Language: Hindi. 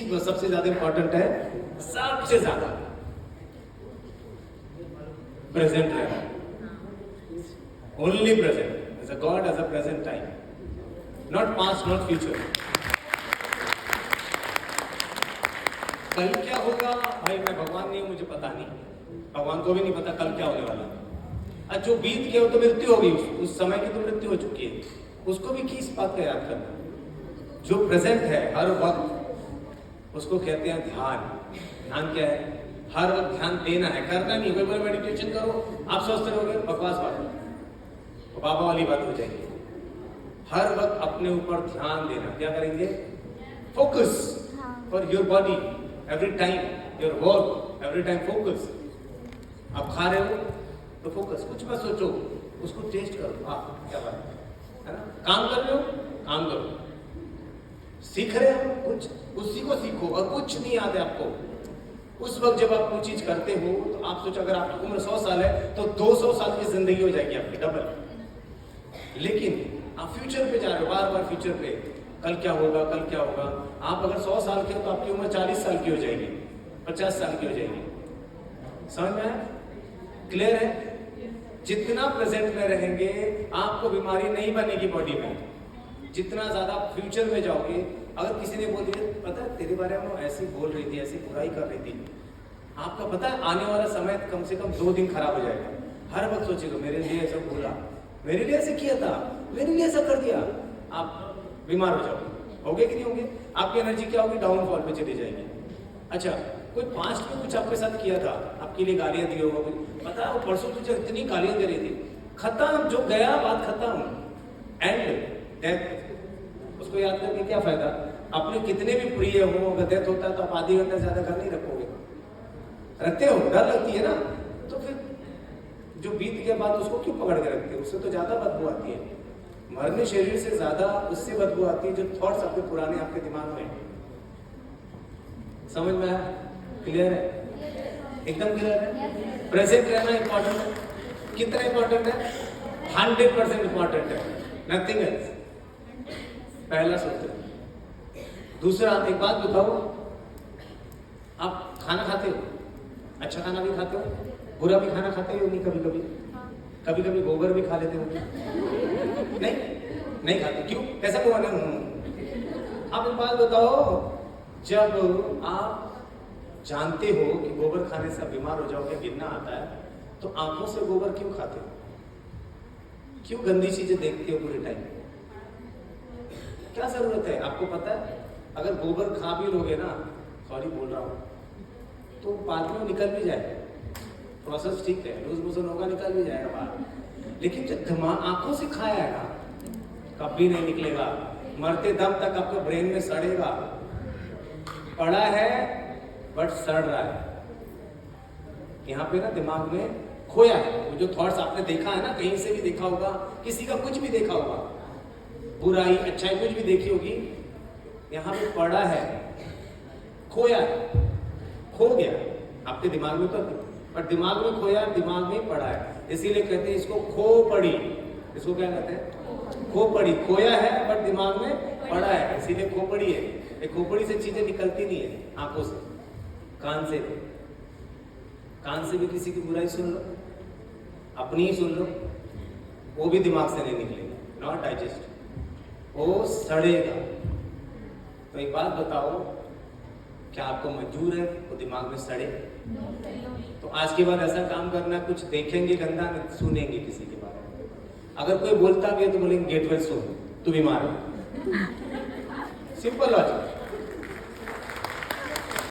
चीज सबसे ज्यादा इंपॉर्टेंट है, सबसे ज्यादा प्रेजेंट रहना, only present as a god as a present time, not past not future. कल क्या होगा भाई, मैं भगवान नहीं हूं, मुझे पता नहीं, भगवान को भी नहीं पता कल क्या होने वाला। आज जो बीत गया वो तो मृत्यु होगी, उस समय की तो मृत्यु हो चुकी है, उसको भी किस बात का याद करना। जो प्रेजेंट है हर वक्त, उसको कहते हैं ध्यान। ध्यान क्या है? हर वक्त ध्यान देना है, करना नहीं। कोई बोले मेडिटेशन करो, आप स्वस्थ रहोगे, बकवास बात, तो बाबा वाली बात हो जाएगी। हर वक्त अपने ऊपर ध्यान देना। क्या करेंगे? Focus for your body every time, your work every time focus. आप खा रहे हो तो फोकस, कुछ मत सोचो, उसको टेस्ट करो। क्या बात है ना? काम कर रहे हो, काम करो। सीख रहे हो कुछ, उसी को सीखो। और कुछ नहीं याद है आपको उस वक्त जब आप कोई चीज करते हो, तो आप सोचो अगर आपकी उम्र 100 साल है तो 200 साल की जिंदगी हो जाएगी आपकी, डबल। लेकिन आप फ्यूचर पे जा रहे हो, बार बार फ्यूचर पे, कल क्या होगा, कल क्या होगा। आप अगर 100 साल के हो तो आपकी उम्र 40 साल की हो जाएगी, 50 साल की हो जाएगी। समझ में आया? क्लियर है? जितना प्रेजेंट में रहेंगे आपको बीमारी नहीं बनेगी बॉडी में। जितना ज्यादा फ्यूचर में जाओगे, अगर किसी ने बोल दिया पता है तेरे बारे में ऐसी बोल रही थी, ऐसी बुराई कर रही थी, आपका पता है आने वाला समय कम से कम 2 दिन खराब हो जाएगा। हर वक्त सोचेगा मेरे लिए ऐसा बोला, मेरे लिए ऐसे किया था, मेरे लिए ऐसा कर दिया। आप बीमार हो जाओगे, होगे कि नहीं होगे? आपकी एनर्जी क्या होगी? डाउनफॉल पे चली जाएगी। अच्छा, कोई पास्ट में कुछ आपके साथ किया था, आपके लिए गालियां दी होगा, पता है वो परसों तुझे इतनी गालियां दे रही थी, खत्म, जो गया बात खत्म, एंड डेथ। उसको याद करके क्या फायदा? अपने कितने भी प्रिय हो, अगर डेथ होता है तो आप आधे घंटे ज्यादा घर नहीं रखोगे, रखते हो? डर लगती है ना, तो फिर जो बीत गया बात उसको क्यों पकड़ के रखते हो? उससे तो ज्यादा बदबू आती है। मरने शरीर से ज्यादा उससे बदबू आती है जो थॉट्स आपके पुराने आपके दिमाग में। समझ में आया? क्लियर है? एकदम क्लियर है? प्रेजेंट रहना इंपॉर्टेंट है। कितना इंपॉर्टेंट है? 100% इंपॉर्टेंट है, नथिंग एल्स। पहला सूत्र। दूसरा, एक बात बताओ, आप खाना खाते हो, अच्छा खाना भी खाते हो, बुरा भी खाना खाते हो नहीं? कभी कभी, कभी कभी गोबर भी खा लेते हो? नहीं, नहीं खाते। क्यों? कैसा क्यों? आप एक बात बताओ, जब आप जानते हो कि गोबर खाने से आप बीमार हो जाओगे, गिरना आता है, तो आंखों से गोबर क्यों खाते हो? क्यों गंदी चीजें देखते हो पूरे टाइम? क्या जरूरत है? आपको पता है अगर गोबर खा भी लोगे ना, सॉरी बोल रहा हूं, तो बाद में निकल भी जाएगा, प्रोसेस ठीक है, लूज मोशन होगा, निकल भी जाएगा बाहर। लेकिन जब दिमाग आंखों से खाया है ना, कभी नहीं निकलेगा, मरते दम तक आपके ब्रेन में सड़ेगा। पड़ा है बट सड़ रहा है, यहाँ पे ना दिमाग में खोया है। वो जो थॉट्स आपने देखा है ना, कहीं से भी देखा होगा, किसी का कुछ भी देखा होगा, बुराई अच्छाई कुछ भी देखी होगी, यहाँ पे पड़ा है, खोया है, खो गया आपके दिमाग में, तो पर दिमाग में खोया, दिमाग में पड़ा है। इसीलिए कहते हैं इसको खो पड़ी। इसको क्या कहते हैं? खो पड़ी। खोया है बट दिमाग में पड़ा है, इसीलिए खोपड़ी है। एक खोपड़ी से चीजें निकलती नहीं है आंखों से, कान से। कान से भी किसी की बुराई सुन लो, अपनी ही सुन लो, वो भी दिमाग से नहीं निकलेगा, नॉट डाइजेस्ट, वो सड़ेगा। तो एक बात बताओ, क्या आपको मंजूर है वो दिमाग में सड़े? तो आज के बाद ऐसा काम करना, कुछ देखेंगे गंदा न सुनेंगे किसी के बारे में। अगर कोई बोलता भी है तो बोलेंगे गेट वेल सुन, तू बीमार है। Simple logic.